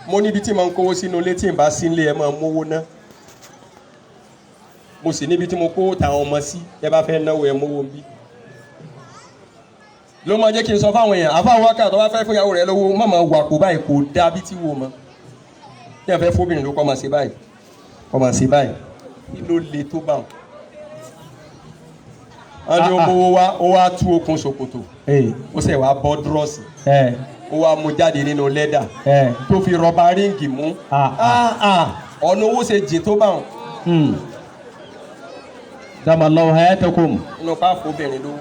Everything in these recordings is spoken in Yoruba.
mo níbi tí mo ń kówó sínú ilé tí n bá sí ilé ẹ máa mówó ná mo sì níbi tí mo kó tàwọn ọmọ sí ẹ bá fẹ́ náwó ẹ mówó bí ló máa jẹ́ kí n sọ fáwọn èèyàn àfáwọn wákàtí tó bá fẹ́ fún ìyàwó rẹ lówó má máa wà kó báyìí kò dá bí tí wò mọ́ tí ẹ fẹ́ fóbìnrin ló kọ́ máa ṣe báyìí kọ́ máa ṣe báyìí kí ló le tó bá wọn. wọ́n ní ó mówó wá ó wá tú okùn ṣòkòtò ó sì wá bọ́ dúrọ́ọ̀sì ó wá mú jáde nínú lẹ́dà tó fi rọba ríǹgì mú ọ̀nà owó ṣe jìn tó bá wọn. Damallahu hayatakum. inú pa fóbìnrin lówó.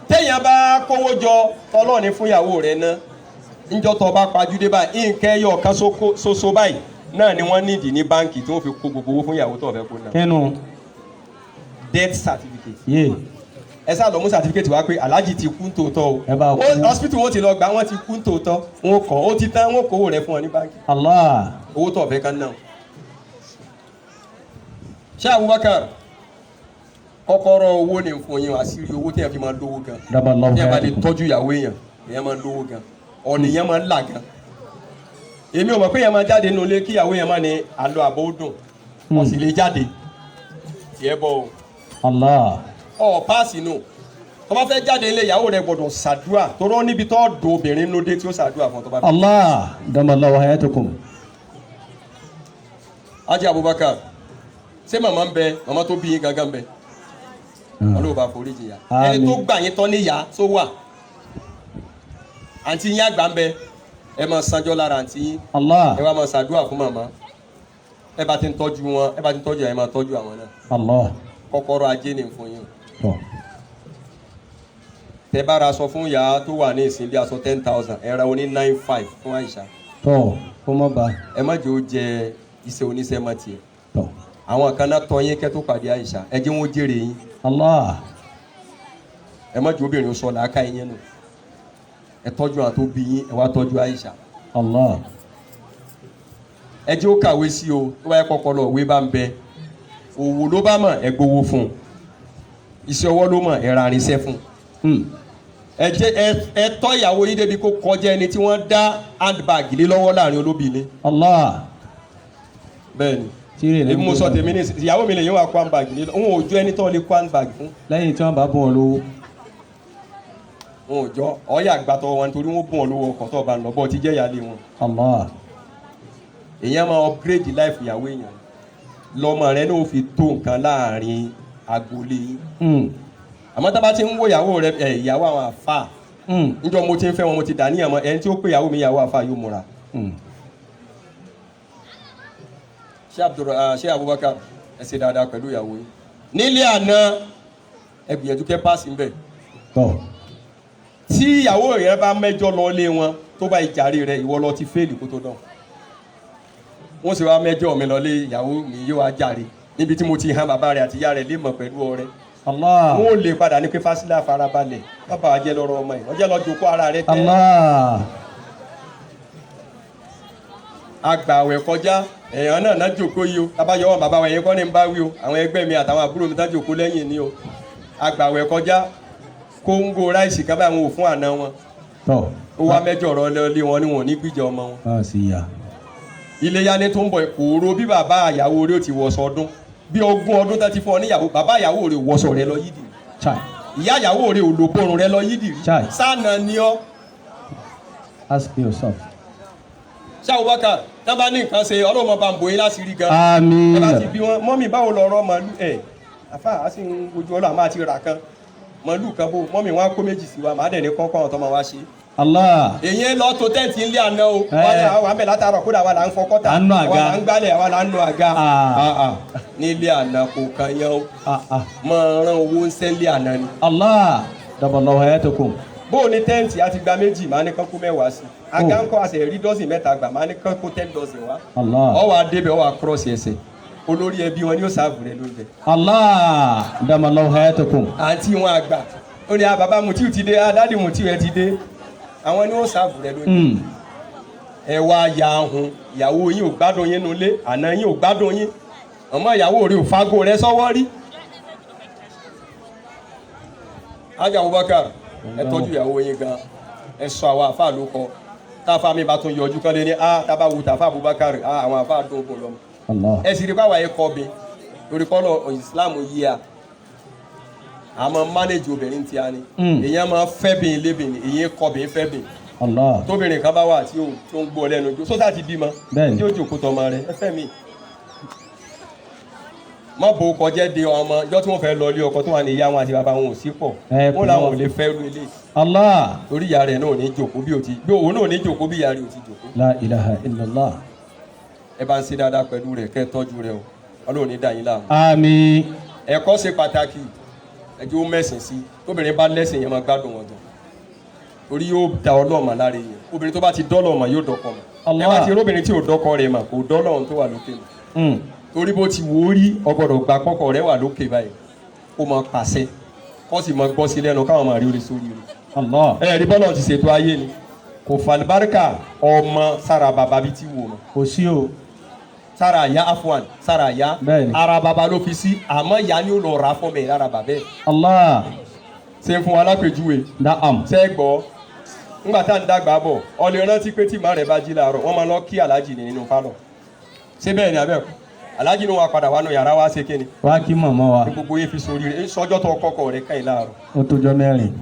téèyàn bá kówó jọ tọ́lọ́ọ̀ni fún ìyàwó rẹ̀ ná níjọ́ tó bá pajúdé báyìí nǹkan ẹyọ kan ṣoṣo báyìí náà ni wọ́n nídìí ní báǹkì tí wọ́n fi kó gbogbo owó fún ìyàwó tó fẹ́ kó náà. Kẹ́nu. Death certificate. Yé. ẹ sá lọ mú certificate wá pé aláàjì ti kú tòótọ́ o. Ẹ bá kú. hospital wọn ti lọ gbà wọn ti kú tòótọ́ wọn kọ ó ti tán wọn kó owó rẹ̀ fún ọ ní báǹkì. Allah. owó tó fẹ́ kan náà. ṣé Abubakar kọ́kọ́rọ́ owó ni fún yín àṣírí owó tí ẹ fi máa lówó gan. Damallahu tí ẹ bá lè hayatakum. tọ́jú ìyàwó èèyàn èèyàn máa lówó gan ọ̀nì yẹn máa ń là gan. èmi ò mọ̀ pé èèyàn máa jáde nínú ilé kí ìyàwó èèyàn máa ní àlọ́ àbọ̀ ó dùn wọ́n sì lè jáde tiẹ̀ bọ̀ o. Allah. Páàsì nù tó bá fẹ́ jáde ilé ìyàwó rẹ̀ gbọ́dọ̀ ṣàdúrà tó rọ́ níbi tó dùn obìnrin lóde tí ó ṣàdúrà fún ọ tó bá fẹ́. Allah. Damallahu hayatakum. Ajé Abubakar ṣé màmá ń bẹ màmá tó bí yín gangan ń bẹ ọlọ́wọ́ bá forí jìyà ẹni tó gbà yín tọ́ níyà tó wà àǹtí yín àgbà ń bẹ ẹ máa sanjọ́ lára àǹtí yín Allah. ẹ wá máa ṣàdúrà fún màmá ẹ bá ti ń tọ́jú wọn ẹ bá ti ń tọ́jú ẹ máa tọ́jú àwọn náà Allah. kọ́kọ́rọ́ ajé ni fún yín Tọ́. tẹ bá ra aṣọ fún ìyá tó wà ní ìsìn bí aṣọ 10,000 ẹ ra oní 9,500 fún Àìṣà Tọ́. Kó má ba. ẹ má jẹ́ ó jẹ iṣẹ́ oníṣẹ́ mọ́ tiẹ̀ Tọ́. àwọn kan náà tọ́ yín kẹ́ tó pàdé Àìṣà ẹ jẹ́ wọn jèrè yín Allah. ẹ má jẹ́ obìnrin sọ làákà yín nù ẹ tọ́jú àwọn tó bí yín ẹ wá tọ́jú Àìṣà Allah. ẹ jẹ́ ó kàwé sí o tó bá yẹ kọ́kọ́ lọ òwe bá ń bẹ òwò ló bá mọ̀ ẹ gbowó fún un iṣẹ́ ọwọ́ ló mọ̀ ẹ ra irinṣẹ́ fún un ẹ jẹ́ ẹ tọ́ ìyàwó yín débi kó kọjá ẹni tí wọ́n dá handbag lé lọ́wọ́ láàrin olóbì ni Allah. bẹ́ẹ̀ ni Tíre èmi mo sọ tèmi ní ìyàwó mi lè yín wá kó handbag lé òun ò jọ ẹni tó lè kó handbag fún Lẹ́yìn tí wọ́n bá bọ̀ ọ́ lówó. òun ò jọ ọ̀yà àgbàtọ̀ wọn nítorí wọ́n bùn ọ́ lówó ọkọ̀ tó bá ń lọ bọ́ ti jẹ́ ìyáálé wọn Allah. èèyàn máa upgrade life ìyàwó èèyàn lọ́mọ rẹ náà ó fi tó nǹkan láàrin agboolé yín àmọ́ tá a bá ti ń wo ìyàwó rẹ ìyàwó àwọn àfà níjọ́ mo ti ń fẹ́ wọn mo ti dà níyàn mọ́ ẹni tí ó pé ìyàwó mi ìyàwó àfà yóò múra. ṣé Abubakar ẹ ṣe dáadáa pẹ̀lú ìyàwó yín nílé àná ẹ gbìyànjú kẹ́ páàsì ń bẹ̀. tí ìyàwó rẹ bá mẹ́jọ lọ lé wọn tó bá ìjàre rẹ ìwọ lọ ti fẹ́ẹ̀lì kó tó dán wọ́n sì wá mẹ́jọ mi lọ lé ìyàwó mi yóò wá jàre níbi tí mo ti hàn bàbá rẹ àti ìyá rẹ lè mọ̀ pẹ̀lú ọrẹ. Allah. wọ́n lè padà ní pé Fásilà farabalẹ̀ bàbá wa jẹ́ lọ́rọ̀ ọmọ yìí wọ́n jẹ́ lọ jòkó ara rẹ tẹ́. Allah. agbàwẹ̀ kọjá èèyàn náà náà jòkó yìí o tábàyọ̀ wọn bàbá wa yẹn kọ́ ní ń bá wí o àwọn ẹgbẹ́ mi àtàwọn àbúrò mi tá jòkó lẹ́yìn ni o agbàwẹ̀ kọjá kóńgò ráìsì kan báyìí wọn ò fún àná wọn ó wá mẹ́jọ ọ̀rọ̀ lé wọn ni wọn ò ní gbìjà ọmọ wọn. Iléyá ní tó ń bọ̀ kòòrò bí bàbá àyàwó rẹ̀ ò ti wọṣọ ọdún bí 20 ọdún tá ti fún ọ níyàwó bàbá àyàwó rẹ̀ ò wọṣọ rẹ̀ lọ yídì ìyá àyàwó rẹ̀ ò lò borùn rẹ̀ lọ yídì sáànà ni ọ́. Ask yourself. ṣé Abubakar tá bá ní nǹkan ṣe ọlọ́mọ bá ń bòyí láti rí gan. Àmín. ẹ bá ti bí wọn mọ́mì báwo lọ́rọ́ màálù ẹ̀ àfa á sì ń ojú ọlọ́ àmọ́ àti rà kan màálù kan bó mọ́mì wọn á kó méjì sí wa màá dẹ̀ ní kọ́kọ́ àwọn tó máa wá ṣe. Allah. èyí lọ tó tẹ́ǹtì ńlẹ̀ àná o wà á bẹ̀ látàrọ̀ kódà wà là ń fọkọ́tà à ń nù àga wà là ń gbálẹ̀ wà là ń nù àga nílé àná kò kàn yẹn o máa rán owó ń sẹ́lẹ̀ àná ni. Allah. Daballahu hayatakum. bó o ní tẹ́ǹtì àti gba méjì máa ní kán kó mẹ́wàá sí àga ńkọ́ àṣẹ rí dọ́sìn mẹ́ta gbà máa ní kán kó 10 dọ́sìn wá. Allah. ọ wà débẹ̀ ọ wà cross ẹsẹ̀ olórí ẹbí wọn ni ó sáàbù rẹ lóúnjẹ. Allah. Daballahu hayatakum. àǹtí wọn àgbà ó ní bàbá Mutiu ti dé dádì Mutiu ẹ ti dé àwọn ni ó sáàbù rẹ lóúnjẹ. ẹ wá ya ahun ìyàwó yín ò gbádùn yín nulẹ̀ àná yín ò gbádùn yín ọmọ ìyàwó rẹ ò fago rẹ sọ́wọ́ rí. Ajá Abubakar ẹ tọ́jú ìyàwó yín gan ẹ sọ àwọn àfa ló kọ táfà mi bá tún yọjú kan lé ní tábà wù tàfà Abubakar àwọn àfà àdógún lọ́mọ Allah. ẹ sì rí báwa yẹ kọ́ bí torí kọ́ Islam yí a àmọ́ manage obìnrin tí a ní èyàn máa fẹ́ bìn lébìn èyàn kọ́ bìn fẹ́ bìn Allah. tóbìnrin kan bá wà tí ó ń gbọ́ lẹ́nu ojú sódà ti bímọ Bẹ́ẹ̀ni. tí ó jòkó tọmọ rẹ ẹ fẹ́ mi mọ bò kọjá de ọmọ ìjọ tí wọ́n fẹ́ lọ ilé ọkọ tó wà ní ìyá wọn àti bàbá wọn ò sí pọ̀ wọn làwọn ò lè fẹ́ ru ilé Allah. torí ìyá rẹ̀ náà ò ní jòkó bí òun náà ò ní jòkó bí ìyá rẹ̀ ò ti jòkó La ilaha illallah. ẹ bá ń ṣe dáadáa pẹ̀lú rẹ̀ kẹ́ ẹ tọ́jú rẹ̀ o Ọlọ́run ní dá yín láàmú. Àmín. ẹ̀kọ́ ṣe pàtàkì ẹjọ́ ó mẹ́sìn sí tóbìnrin bá lẹ́sìn yẹn máa gbádùn wọn gan torí yóò da ọlọ́ọ̀mà lára yẹn obìnrin tó bá ti dọ́lọ́ọ̀mà yóò dọ́kọ mọ̀ ẹ bá ti róbìnrin tí ò dọ́kọ rẹ̀ mà kò dọ́lọ́ọ̀n tó wà lókè mọ̀ torí bó ti wò ó rí ọgbọ́dọ̀ gba kọ́kọ́ rẹ̀ wà lókè báyìí kó máa pàṣẹ kó sì máa gbọ́ sí lẹ́nu káwọn máa rí orí sórí rẹ̀ Allah. ẹ rí bọ́lá ti ṣètò ayé ni kò fàlùbáríkà ọmọ sára bàbá bíi ti wò mọ́ Kò sí o. sára àyà afwan sára àyà Bẹ́ẹ̀ni. ara bàbá ló fi sí àmọ́ ìyá ni ó lọ rà fún mi lára bàbá ẹ̀ Allah. ṣe ń fún wa lápèjúwe Na'am. ṣe é gbọ́ ńgbà tá à ń dàgbà bọ̀ ọ lè rántí pé tí màá rẹ̀ bá jí láàárọ̀ wọ́n máa lọ kí aláàjì ní nínú pálọ̀ ṣé bẹ́ẹ̀ ni abẹ́ẹ̀kọ́ aláàjì ní wọn padà wá nù yàrá wa ṣe kíni Wá kí màmá wa. ní gbogbo yín fi sórí rẹ̀ sọjọ́ tó kọ́kọ́ rẹ̀ káyìn láàárọ̀ Ó tójọ́ mẹ́rin.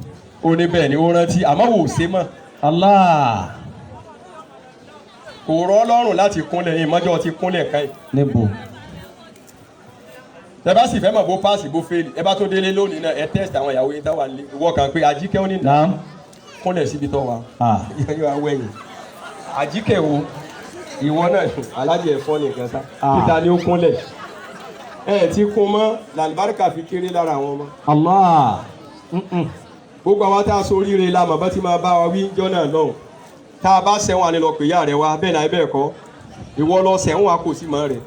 ó ní bẹ́ẹ̀ ni ó rántí àmọ́ wò ó ṣe mọ́ Allah. kò rọ́ lọ́rùn láti kúnlẹ̀ yín mọ́jọ́ ti kúnlẹ̀ káyìn Níbo? tẹ bá sì fẹ́ mọ̀ bó páàsì bó fẹ́ẹ̀lì ẹ bá tó délé lónìí náà ẹ tẹ́sítì àwọn ìyàwó yín táwa nílé ìwọ kan pé àjíkẹ́ ó ní Naam. kúnlẹ̀ síbi tó wà Ah. yóò wá wẹ̀yìn àjíkẹ́ wo ìwọ náà alájẹ ẹ̀fọ́ nìkan sá títa ni ó kúnlẹ̀ ẹ ti kún mọ́ làlùbáríkà fi kéré lára àwọn ọmọ Allah. gbogbo àwọn tá a so oríire la mọ̀ bá ti máa bá wa wí jọ́ náà lọ́hùn tá a bá sẹ́wọ̀n àlè lọ pè yá rẹ wá bẹ́ẹ̀ náà bẹ́ẹ̀ kọ́ ìwọ lọ sẹ́wọ̀n wa kò sí mọ́ rẹ̀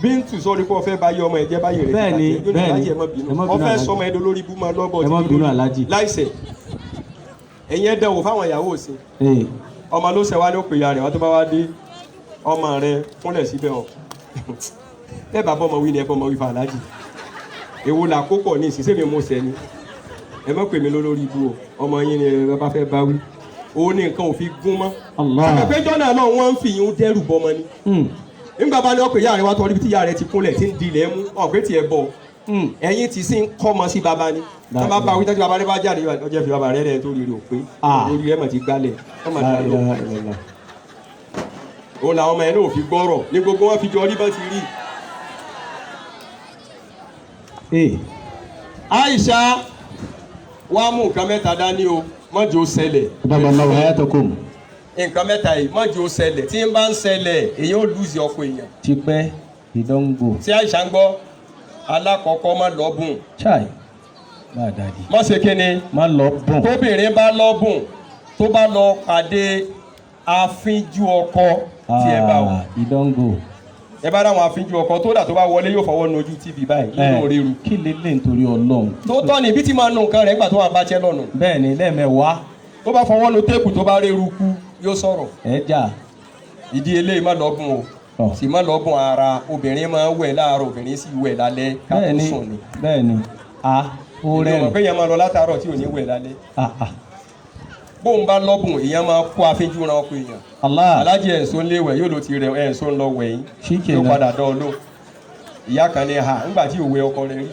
Bíntù sọ́ọ́rí kó o fẹ́ báyé ọmọ ẹ̀jẹ̀ báyé rẹ̀ Bẹ́ẹ̀ni, bẹ́ẹ̀ni. ọ fẹ́ sọmọ ẹ̀dọ́ lórí ibú máa lọ́bọ̀ Ẹ má bínú Alhaji. láìsẹ̀ ẹ̀yin ẹ̀dẹ̀ wò fáwọn ìyàwó òsì Ee. ọmọ ló ṣẹ̀wá ní òpè ya rẹ̀ wá tó bá wá dé ọmọ rẹ̀ fúnlẹ̀ síbẹ̀ ọ̀ ẹ bá bọ́mọ wí ni ẹ bọ́mọ wí fún Alhaji èwo là kó pọ̀ ní ìsinsìnyí mo sẹ́ ni ẹ má pè mí lórí ibú o ọmọ yín ni ẹ bá fẹ́ bá wí òun ní nǹkan ò fi gún mọ́ Allah. àgbẹ̀jọ́ náà wọ́n ń fi yín dẹ́rù bọ́mọ ni nígbà bá ní ọkọ̀ ìyá rẹ̀ wá tọ́ níbi tí ìyá rẹ̀ ti kúnlẹ̀ tí ń di ilẹ̀ mú ọ̀gbẹ́ tiẹ̀ bọ̀ ẹ̀yin ti sí ń kọ́mọ sí baba ni tó bá bá wí tọ́jú baba rẹ̀ bá jáde ọjọ́ fi baba rẹ̀ rẹ̀ tó rí rẹ̀ ò pé orí rẹ̀ mọ̀ ti gbálẹ̀ ọmọ La ìdájọ́ ilaha illallah. òun làwọn ọmọ ẹ̀ náà ò fi gbọ́rọ̀ ní gbogbo wọn fi jọ rí bá ti rí. Ee. Aisha wá mú nǹkan mẹ́ta dání o mọ́jọ́ ṣẹlẹ̀ Adamallahu hayatakum. nǹkan mẹ́ta yìí mọ́jọ́ ṣẹlẹ̀ tí ń bá ń ṣẹlẹ̀ èyàn ò lùzì ọkọ èèyàn Tipẹ́ ìdánwò. tí Aisha ń gbọ́ alákọ̀ọ́kọ́ má lọ́bùn Chai. Bá dàdí. má ṣe kíni Má lọ bùn. tóbìnrin bá lọ́bùn tó bá lọ pàdé àfínjú ọkọ tí ẹ bá wò Ìdánwò. ẹ bá dáwọn àfínjú ọkọ tó dà tó bá wọlé yóò fọwọ́ nu ojú tv báyìí nínú ríru Kí lélẹ̀ nítorí Ọlọ́run. tó tọ́ ni ibi tí máa nu nǹkan rẹ̀ nígbà tó wà bá jẹ́ lọ́nu Bẹ́ẹ̀ni lẹ́ẹ̀mẹ́wàá. tó bá fọwọ́ nu téèpù tó bá réru kú yóò sọ̀rọ̀ Ẹja. ìdí eléyìí má lọ́bùn o Ọ̀. sì má lọ́bùn ara obìnrin máa ń wẹ̀ láàárọ̀ obìnrin sì wẹ̀ lálẹ́ ká tó Bẹ́ẹ̀ni. sùn ni Bẹ́ẹ̀ni. A. Ó ìjọba rẹ́rìn. pé èèyàn máa lọ látàárọ̀ tí ò ní wẹ̀ lálẹ́ Ah. bóun bá lọ́bùn èèyàn máa kó àfínjú ran ọkọ èèyàn Allah. alájẹ ẹ̀sùn léwẹ̀ yóò ló ti rẹ̀ ẹ̀sùn lọ wẹ̀ yín Ṣíkè yóò náà. padà dán ọ lò ìyá kan ní ha nígbà tí òwe ọkọ rẹ̀ rí.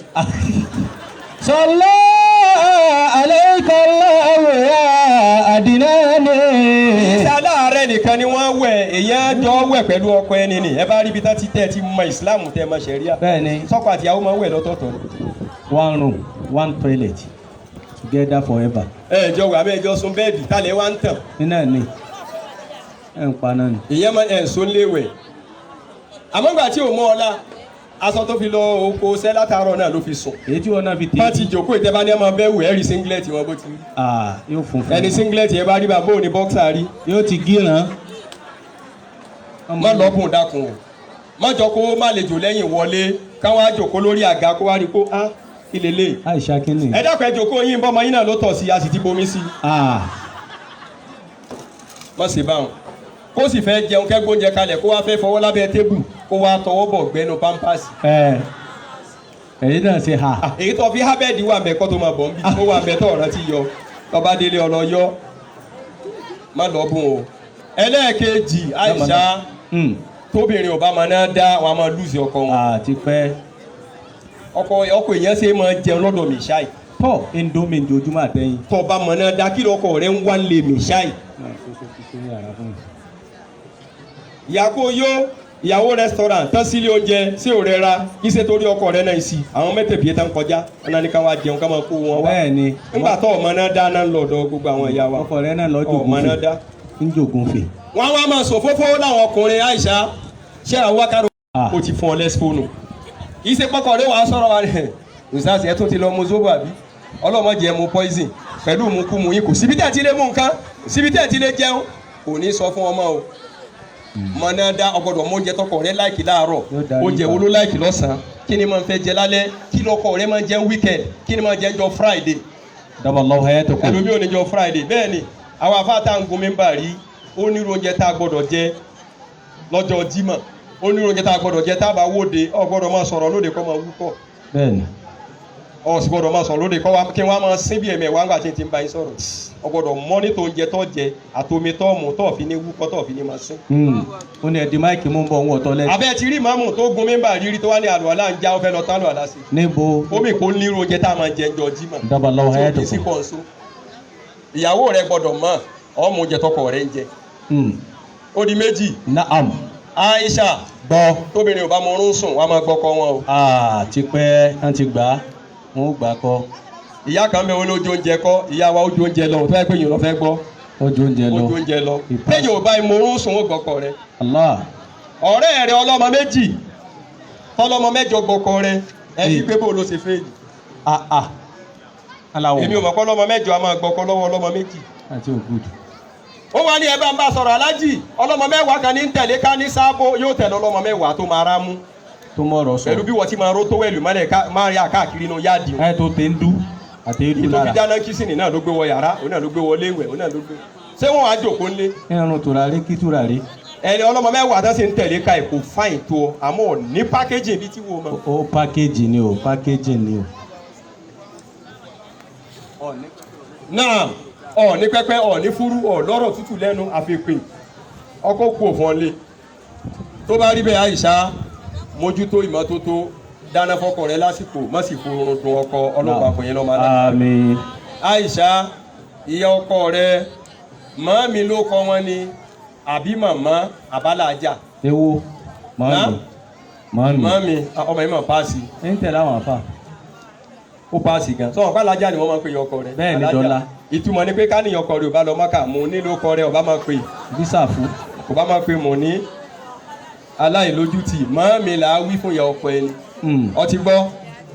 Sọlá aláìkọlá wẹ̀ àdínánì. ìṣe aláàárẹ̀ nìkan ni wọ́n wẹ̀ èèyàn jọ wẹ̀ pẹ̀lú ọkọ ẹni nì ẹ bá rí ibi tá ti tẹ́ ti mọ ìsìláàmù tẹ́ mọ ṣẹ̀ríà Bẹ́ẹ̀ni. sọ́kọ àtìyàwó máa ń wẹ̀ lọ́tọ̀ọ̀tọ̀ ni. One room, one toilet, together forever. ẹ jọ wà bẹ́ẹ̀ jọ sun bẹ́ẹ̀dì tálẹ̀ wá ń tàn Iná ni. Ẹ ń pa náà ni. ìyẹn máa ẹ̀ ń sún léwẹ̀ àmọ́ ìgbà tí ò mọ́ ọlá aṣọ tó fi lọ oko ṣẹ́ látàárọ̀ náà ló fi sùn Èyí tí wọn náà fi wọ́n tè. ti jòkó ìtẹ́bá ní ọmọ bẹ́ẹ̀ wù ẹ́ rí singlet wọn bó ti rí Yóò funfun. ẹni singlet yẹn bá rí bá bóun ní boxer rí Yóò ti gíran. má lọ́bùn dákun o má jọ kó má lè jò lẹ́yìn wọlé káwọn á jòkó lórí àga kó wá rí kó á kí lélẹ̀ Aisha kínní. ẹ dákun ẹ jòkó yín bọ́mọ yín náà ló tọ̀ sí a sì ti bomi sí má ṣe báwọn kó sì fẹ́ jẹun kẹ́gbóúnjẹ kalẹ̀ kó wá fẹ́ fọwọ́ lábẹ́ tébù kó wá tọwọ́ bọ̀ gbẹ́nu pampers Èyí náà ṣe ha. èyí tó fi hábẹ́ẹ̀dì wà mẹ́kọ́ tó máa bọ̀ ń bí ó wà mẹ́tọ́ ọ̀ràn ti yọ tọba délé ọlọ́yọ́ má lọ bùn o. ẹlẹ́ẹ̀kejì Aisha tóbìnrin ò bá máa ná dá wọn a máa lùsì ọkọ wọn. àti pẹ́. ọkọ èèyàn ṣe máa jẹun lọ́dọ̀ Mishai. tọ́ indomie ojoojúmọ́ àtẹ̀yìn. tó bá máa ná dá kí lọkọ rẹ ń wá lé Mishai. ìyá kó yó ìyàwó restaurant tán sílé oúnjẹ sí òrẹ́ ra iṣẹ́ torí ọkọ rẹ náà sí àwọn mẹ́tẹ̀ẹ̀bí yẹn tán kọjá ọ̀nà ní ká wá jẹun ká máa kó wọn wá. bẹ́ẹ̀ni. nígbà tó ọmọ náà dá náà lọ́dọ̀ gbogbo àwọn ìyá wa. ọkọ rẹ náà lọ́jọ́ ọmọ náà dá. ń jògùn fè. wọ́n wá máa sọ fófó láwọn ọkùnrin Aisha ṣé àwọn wákàtí o ti fún ọ lẹ́sìfóònù. iṣẹ́ pọ́kọ̀ rẹ wàá sọ̀rọ̀ wa rẹ̀ ṣùgbọ́n ẹ̀ tún ti lọ mu zobo àbí ọlọ́mọdé mu poison pẹ̀lú mu kú mu yín kò síbi tẹ̀ ti lé mú nǹkan síbi tẹ̀ ti lé jẹun kò ní sọ fún ọmọ o mọ̀nà dá ọgbọ́dọ̀ mọ oúnjẹ tọkọ rẹ láìkì láàárọ̀ oúnjẹ wo ló láìkì lọ́sàn-án kí ni máa ń fẹ́ jẹ lálẹ́ kí lọkọ rẹ máa ń jẹ weekend kí ni máa ń jẹ jọ Friday. daballahu hayatakum. ẹlòmí ò ní jọ Friday bẹ́ẹ̀ ni àwọn afáàtà ń gun mímbà rí ó ní oúnjẹ tá a gbọ́dọ̀ jẹ lọ́jọ́ Jímọ̀ ó ní oúnjẹ tá a gbọ́dọ̀ jẹ tá a bá wóde ọ gbọ́dọ̀ máa sọ̀rọ̀ lóde kọ́ máa wúkọ́. bẹ́ẹ̀ni. ọ sì gbọ́dọ̀ máa sọ̀rọ̀ lóde kí wọ́n máa sín bí ẹ̀mẹ̀ wá ńgbà tí ti ń bá yín sọ̀rọ̀ ọ gbọ́dọ̀ mọ́nítọ̀ oúnjẹ tó jẹ àtomi tó mú tó fi ní wúkọ́ tó fi ní máa sín. ó ní ẹ̀dín máìkì mú bọ̀ ohun ọ̀tọ̀ lẹ́sìn. abẹ́ ti rí màmú tó gun mímbà rírí tó wá ní àlùwàlá ń já ó fẹ́ lọ tán àlùwàlá sí. níbo. omi kò ní irú oúnjẹ tá a máa jẹ ńjọ́ Jímọ̀. daballahu hayatakum. tí o kì í sí kọ́ńsó. ìyàwó rẹ gbọ́dọ̀ mọ̀ ọmọ oúnjẹ tọkọ rẹ ń jẹ. ó di méjì. naam. Aisha gbọ́. tóbìnrin ò bá mọ orún sùn wàá máa gbọ́kọ wọn o. ti pẹ́ wọ́n ti gbà á wọ́n ó gbà á kọ́. ìyá kan bẹ wọn lójú oúnjẹ kọ ìyá wa ojú oúnjẹ lọ tó yẹ pé yìí lọ fẹ́ gbọ́. ojú oúnjẹ lọ. ojú oúnjẹ lọ. téèyàn ò bá mọ orún sùn ó gbọ́kọ rẹ. Allah. ọ̀rẹ́ rẹ ọlọ́mọ méjì tọ́lọ́mọ mẹ́jọ gbọ́kọ rẹ ẹ fi pé bó ló ṣe fẹ́ yìí. aláwọ̀. èmi ò mọ̀ kọ́ lọ́mọ mẹ́jọ a máa gbọ́kọ lọ́wọ́ ọlọ́mọ méjì. àti ògùdù. ó wá ní ẹ bá ń bá sọ̀rọ̀ alájì ọlọ́mọ mẹ́wàá kan ní ń tẹ̀lé ká ní sáàbò yóò tẹ̀lé ọlọ́mọ mẹ́wàá tó máa rá mú. tó mọ̀rọ̀ sọ. pẹ̀lú bí wọ́n ti máa ró tó wẹ̀lú máa rí àkáàkiri inú yáàdì. ẹ tó tẹ ń dú àti edu lára. ìtòbí dáná kísìnì náà ló gbé wọ yàrá òun náà ló gbé wọ léwẹ̀ òun náà ló gbé. ṣé wọn wàá jòkó ńlé. ẹran tùràrí kí tùràrí. ẹni ọlọ́mọ mẹ́wàá tó sì ń tẹ̀lé ká ẹ̀kọ́ fáìn tó ọ àmọ́ ní pákéjì bíi tí wo mọ. ó pákéjì ni o pákéjì ni o. náà ọ̀ ní pẹ́pẹ́ ọ̀ ní fúrú ọ̀ lọ́rọ̀ tútù lẹ́nu àfipè ọkọ̀ kú òfin ọ̀lẹ́ tó bá rí bẹ́ẹ̀ Aisha mójútó ìmọ́tótó dáná fọ́kọ rẹ lásìkò má sì forun dun ọkọ ọlọ́pàá kò yẹn lọ́mọ aláàbò. àmín. Aisha ìyá ọkọ rẹ màmí ló kọ wọn ni àbí màmá àbálàjà. ewo màmí. màmí ọmọ yìí mà páàsì. ẹ ń tẹ̀lé àwọn afa. ó páàsì gan sọ àbálàjà ni wọ́n máa ń pè yọ ọkọ rẹ. bẹ́ẹ̀ ni dọ́là. ìtumọ̀ ni pé káníyàn ọkọ rẹ ò bá lọ Mọ́kà mú nílò ọkọ rẹ ò bá máa pè. bísàfù. kò bá máa pè mọ̀ ní aláìlójútì màmí là á wí fún ìyá ọkọ ẹni. ọtí gbọ́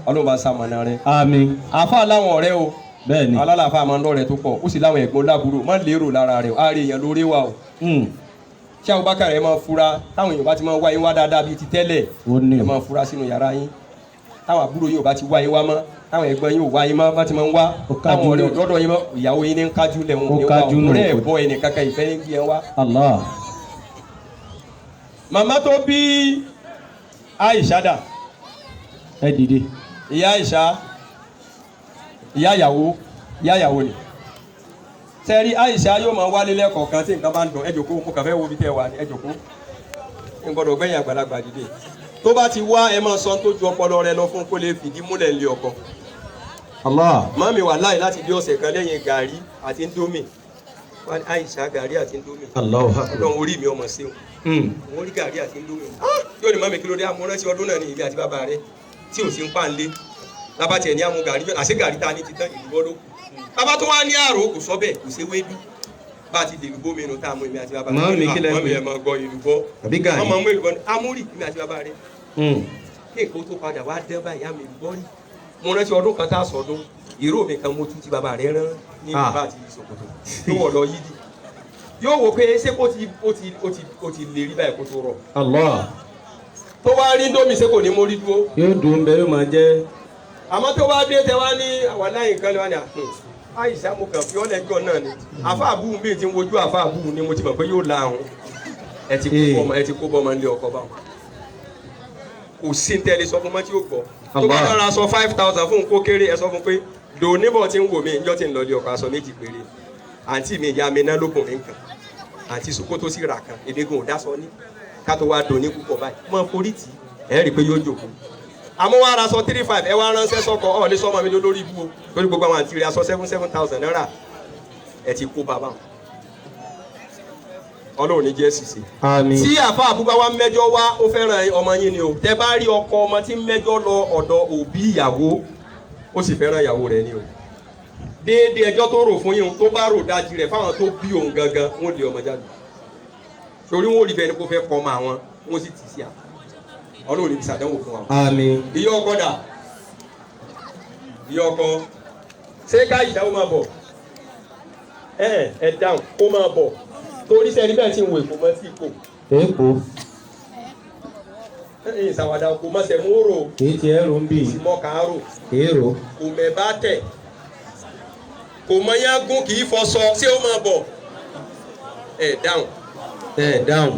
ọlọ́run bá sàmọ̀nà rẹ. àmín. àfa láwọn ọ̀rẹ́ o. bẹ́ẹ̀ni. alálàáfà máa ń lọ́rẹ̀ tó pọ̀ ó sì láwọn ẹ̀gbọ́n lábúrò má lérò lára rẹ̀ á rí èèyàn lórí wa o. ṣé Abubakar ẹ máa fura táwọn èèyàn bá ti máa wá yín wá dáadáa bíi ti tẹ́lẹ̀ ẹ máa fura sínú yàrá yín táwọn àbúrò yín ò bá ti wá yín wá mọ́ táwọn ẹ̀gbọ́n yín ò wá yín mọ́ bá ti máa ń wá táwọn ọ̀rẹ́ òdọ́dọ̀ yín mọ́ ìyàwó yín ní ń kájú lẹ̀ wọn ní wá ọ̀rẹ́ ẹ̀ bọ́ ẹnì kankan ìfẹ́ ń gbé ẹ wá. Allah. màmá tó bí Aisha dà. ẹ dìde. ìyá Aisha ìyá ìyàwó ni sẹ́rí Aisha yóò máa wálé lẹ́kọ̀ọ̀kan tí nǹkan bá ń dùn ẹ jókòó mo kàn fẹ́ wo bí tẹ́ wà ní ẹ jókòó n gbọ́dọ̀ gbẹ̀yìn àgbàlagbà dìde tó bá ti wá ẹ máa sọ tó ju ọpọlọ rẹ lọ fún kó lè fìdí múlẹ̀ lé ọkọ. Allah. màmí wà láì láti bí ọ̀sẹ̀ kan lẹ́yìn gàrí àti ndómì Aisha gàrí àti ndómì ọlọ́run orí mi ọmọ sí wọn rí gàrí àti ndómì yóò ní màmí kí ló dé amúrántí ọdún náà ní ìbí àti bàbá rẹ tí ò sí ń pàǹlé lábàtì ẹ̀ ní amú gàrí àṣẹ gàrí ta ní ti tán ìlú bọ́dọ̀ bàbá tó wá ní àrò kò sọ bẹ́ẹ̀ kò ṣe wédú bá a ti dèlú bó mìíràn tá a mú èmi àti bàbá rẹ mọ́mí ẹ̀ máa gbọ́ ìlú bọ́ ọmọ mú ìlú bọ́ ní amúrì èmi àti bàbá rẹ kí nǹkan tó padà wá dẹ́ báyìí àmì ìlú bọ́ rí mo rántí ọdún kan tá a sọdún ìró mi kan mo tún ti bàbá rẹ rán ní bàbá àti ìṣòkòtò tó wọ̀ lọ yídì yóò wò pé ṣé kó ti lè rí báyìí kó tó rọ̀ Allah. tó wá rí ndómi ṣé kò ní mórí dúró yóò dùn bẹ́ẹ̀ yóò máa jẹ́. àmọ́ tó wá dé tẹ wá ní àwọn aláìní kan lé wá ní Aisha mo kàn fi ọ́ lẹ́jọ́ náà ni àfa àbúrò mi ti ń wojú àfa àbúrò ni mo ti mọ̀ pé yóò la àwọn ẹ ti kó bọ́ ọmọ nílé ọkọ báwọn kò sí ní tẹ́lẹ̀ sọ fún ọmọ tí yóò gbọ́ tó bá dára sọ 5,000 fún kó kéré ẹ sọ fún pé dò níbọ̀ tí ń wò mí ìjọ tí ń lọ lé ọkọ aṣọ méjì péré àǹtí mi ìyá mi náà lókun mi nǹkan àǹtí Sokoto sì rà kan èdègùn ò dá sọ ní ká tó wá dùn ní púpọ̀ báyìí mọ́ forí tì ẹ̀ rí i pé yóò jòkó àmọ́ wá ra aṣọ 3-5 ẹ wá ránṣẹ́ sọ́kọ ọ̀ lè sọ́mọ mi lórí ibú o lórí gbogbo àwọn àǹtí rẹ̀ aṣọ 7,000 naira ẹ ti kó bàbá Ọlọ́run ní jẹ́ ṣìṣe. Àmín. Tí àfa àbúgbà wa mẹ́jọ wá ó fẹ́ràn ọmọ yín ni o tẹ bá rí ọkọ ọmọ tí mẹ́jọ lọ ọ̀dọ̀ òbí ìyàwó ó sì fẹ́ràn ìyàwó rẹ̀ ni o déédéé ẹjọ́ tó rò fún yín tó bá rò dájú rẹ̀ fáwọn tó bí òun gangan wọ́n lé ọmọ jáde torí wọ́n ò rí bẹ́ẹ̀ ni kó fẹ́ kọ́ ọmọ àwọn wọ́n sì tì sí à Ọlọ́run ní ṣàdánwò fún wa. Àmín. Ìyá ọkọ dà ìyá ọkọ ṣé ká ìdáwó máa bọ̀ ẹ dáhùn kó máa bọ̀ torí sẹ́ni bẹ́ẹ̀ tí ń wo èkó mọ́ sí ipò. Èkó. Ìsàwádà kò mọ̀ sẹ̀ mú rò. Kìí ti ẹrù ń bì. Ìsìmọ̀ kàárò. Èrò. Kò mẹ̀ bá tẹ̀. Kò mọ yágún kì í fọṣọ ṣé ó máa bọ̀. Ẹ dáhùn. Ẹ dáhùn.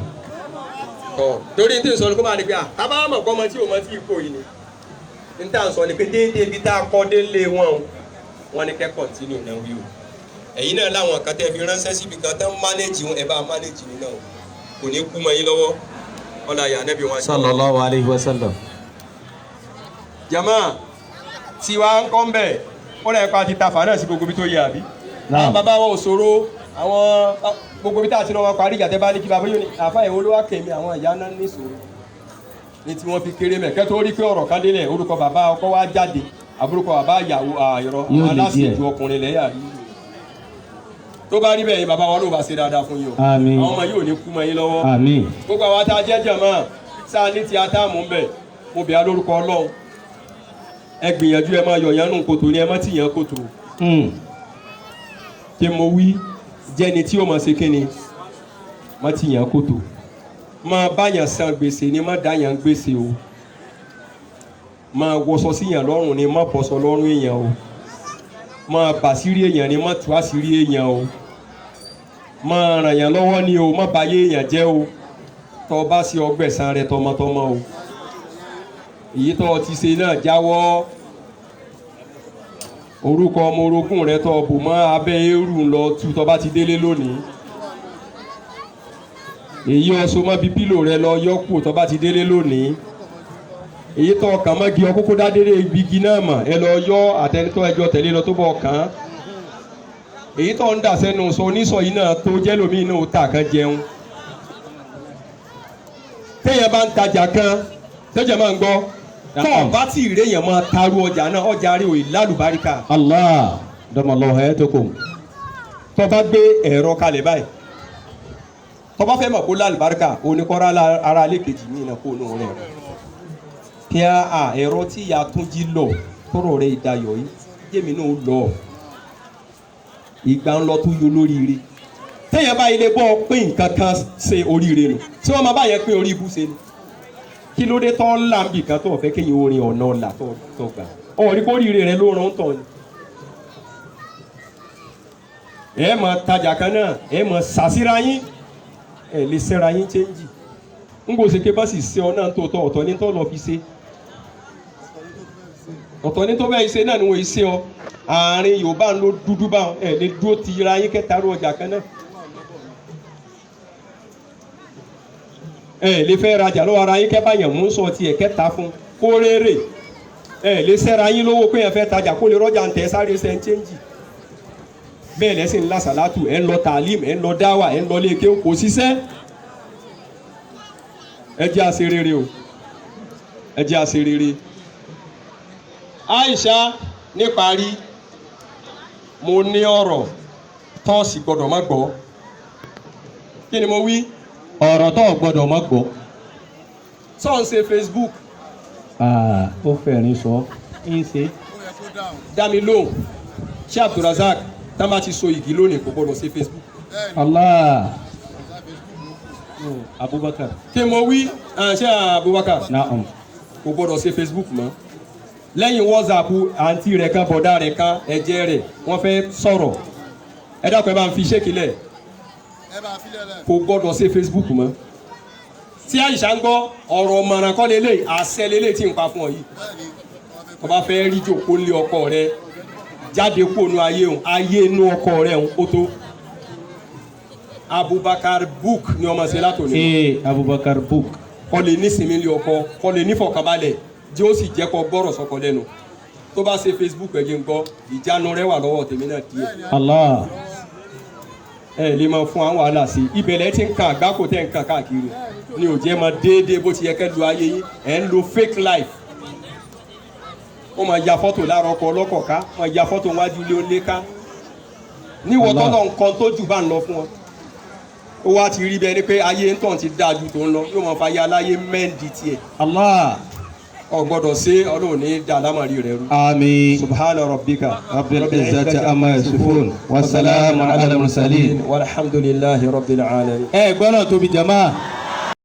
Torí tí n sọ ni kó máa ní pé tábà mọ̀ kọ́ ọmọ tí ò mọ sí ipò yìí ni. N tà ń sọ ni pé déédéé ibi tá a kọ́ délé wọn ni kẹ́ kọ̀ntínú náà wí o. Ẹ̀yin náà láwọn kan tẹ́ fi ránṣẹ́ síbi kan tán mánéjì wọn ẹ bá mánéjì nínú o kò ní kú mọ́ yín lọ́wọ́ ọ̀la yà nẹ́bí wọn. Sallallahu alayhi wa sallam. Jama tí wàá ń kọ́ ń bẹ̀ ó lẹ́yìn pa ti tafa náà sí gbogbo bí tó yẹ àbí. Náà. Àwọn bàbá wọn ò ṣòro àwọn gbogbo bí tá a ti lọ wọn parí ìjà tẹ́ bá ní kí bàbá yóò ní àfa ìwọ ló wá kẹ̀mí àwọn ìyá náà ní ìṣòro ní tí wọ́n fi kéré mẹ́ kẹ́tọ́ rí pé ọ̀rọ̀ kan délẹ̀ orúkọ bàbá ọkọ wa jáde àbúrúkọ bàbá ìyàwó àìrọ aláṣejù ọkùnrin lẹ́yà rí tó bá rí bẹ́ẹ̀ yín bàbá wa ló bá ṣe dáadáa fún yín o. Àmín. Àwọn ọmọ yóò ní kú mọ́ yín lọ́wọ́. Àmín. Gbogbo àwọn tá a jẹ́ jàmá sáà ní ti atáàmù ń bẹ̀ mo bẹ̀ á lórúkọ Ọlọ́run ẹ gbìyànjú ẹ máa yọ̀yàn nù kòtò ní ẹ má tìyàn kòtò. Kí mo wí jẹ́ni tí ó mọ̀ ṣe kíni má tìyàn kòtò máa báyàn san gbèsè ni má dáyàn gbèsè o máa wọṣọ síyàn lọ́rùn ni má bọ́ṣọ lọ́rùn èèyàn o máa bàṣírí èèyàn ni má tú àṣírí èèyàn o máa ràn yàn lọ́wọ́ ni o má báyé èèyàn jẹ́ o tọ́ bá sí ọgbẹ̀san rẹ tọmọtọmọ o èyí tọ́ ti ṣe náà jáwọ́ orúkọ ọmọ orogún rẹ tọ́ bò mọ́ abẹ́ eérú lọ tú tọ́ bá ti délé lónìí èyí ọsọ mọ́ bí pílò rẹ lọ yọ́kù tọ́ bá ti délé lónìí èyí tọ́ kàn mọ́ gi ọkókó dádéré igi náà mọ̀ ẹ lọ yọ àtẹnitọ́ ẹjọ́ tẹ̀lé lọ tó bọ̀ kàn án èyí tọ́ ń dà sẹ́nu sọ oníṣọ̀ yìí náà tó jẹ́ lómi náà ó tà kan jẹun téèyàn bá ń tajà kan tẹ́jẹ̀ máa ń gbọ́ tọ́ bá tí ì réyàn máa taru ọjà náà ọjà rí òyìn lálùbáríkà. Allah damallahu hayatakum. tọ́ bá gbé ẹ̀rọ kalẹ̀ báyìí tọ́ bá fẹ́ mọ̀ kó lálùbáríkà oníkọ́ra ara alẹ́ kejì mí náà kó nù rẹ̀ kí a ẹ̀rọ tí ìyá tún jí lọ tọrọ rẹ̀ ìdayọ̀ yìí jẹ́mi náà lọ ìgbà ń lọ tó yọ lóríire téèyàn bá ilé bọ́ pé nǹkan kan ṣe oríire nù tí wọ́n máa bá yẹn pé orí ibú ṣe ni kí ló dé tọ́ ńlá ń bì kan tó fẹ́ kéyìn orin ọ̀nà ọ̀là tó gbà ọ̀rí kó oríire rẹ ló ràn ń tọ̀ ni. ẹ mọ̀ tajà kan náà ẹ mọ̀ sàṣírà yín ẹ lè ṣẹ́ra yín chẹ́ńjì ń gbòòsè ké bá sì ṣe ọ náà tó tọ̀ ọ̀tọ̀ ní tó lọ fi ṣe ọ̀tọ̀ ní tó bẹ́ẹ̀ ṣe náà ni wọ́n ṣe ọ àárín Yorùbá ń lo dúdú bá ẹ lè dúró ti ra yín kẹta rú ọjà kan náà. ẹ lè fẹ́ rajà lọ́wọ́ ara yín kẹ́ bá yàn mú sọ tiẹ̀ kẹta fún kó rere ẹ lè ṣẹ́ra yín lówó pé yẹn fẹ́ tajà kó lè rọ́jà ń tẹ̀ sáré ṣe ń chẹ́ńjì bẹ́ẹ̀ lẹ́sìn ńlá sàlátù ẹ̀ ń lọ tàlím ẹ̀ ń lọ dáwà ẹ̀ ń lọ léèké kò ṣiṣẹ́ ẹ jẹ́ àṣẹ rere o ẹ jẹ́ àṣẹ rere. Aisha níparí mo ní ọ̀rọ̀ tọ́ọ̀sì gbọ́dọ̀ má gbọ́ kí ni mo wí. Ọ̀rọ̀ tó gbọ́dọ̀ má gbọ́. Sọ ń ṣe Facebook. Ó fẹ̀rín sọ ń ṣe. Dá mi lóhùn ṣé Abdulrasaq tá bá ti so igi lónìí kò gbọ́dọ̀ ṣe Facebook. Allah. Abubakar. Kí mo wí ṣé Abubakar. Naam. Kò gbọ́dọ̀ ṣe Facebook mọ́. Lẹ́yìn WhatsApp àǹtí rẹ̀ kan bọ̀dá rẹ̀ kan ẹ̀jẹ̀ rẹ̀ wọ́n fẹ́ sọ̀rọ̀ ẹ dákun ẹ bá ń fi ṣékìlẹ̀ kò gbọ́dọ̀ ṣe Facebook mọ́. Tí Àìṣà ń gbọ́ ọ̀rọ̀ ọ̀mọ̀ràn kọ́ lélẹ̀ àṣẹ lélẹ̀ tí ń pa fún ọ yìí. Tó bá fẹ́ rí jòkó lé ọkọ rẹ jáde kó nu ayé òun ayé inú ọkọ rẹ òun kó tó Abubakar book ni ọmọ ṣe látòní. A Abubakar book. Kọ́ lè ní sinmi lé ọkọ kọ́ lè ní fọkànbalẹ̀ tí ó sì jẹ́ kó gbọ́rọ̀ sọ́kọ lẹ́nu tó bá ṣe Facebook ẹ̀jẹ̀ ń gbọ́ ìjánu rẹ̀ wà lọ́wọ́ tèmi náà díẹ̀. Allah. Ẹ lè máa fún àwọn wàhálà sí ibẹ̀lẹ̀ tí ń kan àgbákò tẹ̀ ń kan káàkiri ni ò jẹ́ máa déédéé bó ti yẹ kẹ́ lu ayé yín ẹ̀ ń lo fake life. Ó máa ya fọ́tò láàárọ̀ ọkọ̀ ọlọ́kọ̀ ká máa ya fọ́tò wájú ilé ó lé ká níwọ̀ tọ́lọ̀ nǹkan tó jù bá ń lọ fún ọ. Ó wá ti rí bẹ́ẹ̀ ni pé ayé ń tàn ti dáa ju tó ń lọ yóò máa fa ayé aláyé mẹ́ǹdì tiẹ̀. Allah. Ó gbọ́dọ̀ ṣe Ọlọ́run ní dàlámàrí rẹ̀ rú. Àmín. Subhana rabbika Rabbil izzati amma yasifun. Wa salamun ala al-mursalin. walhamdulillahi rabbil alamin. Ẹ gbọ́dọ̀ tóbi jama.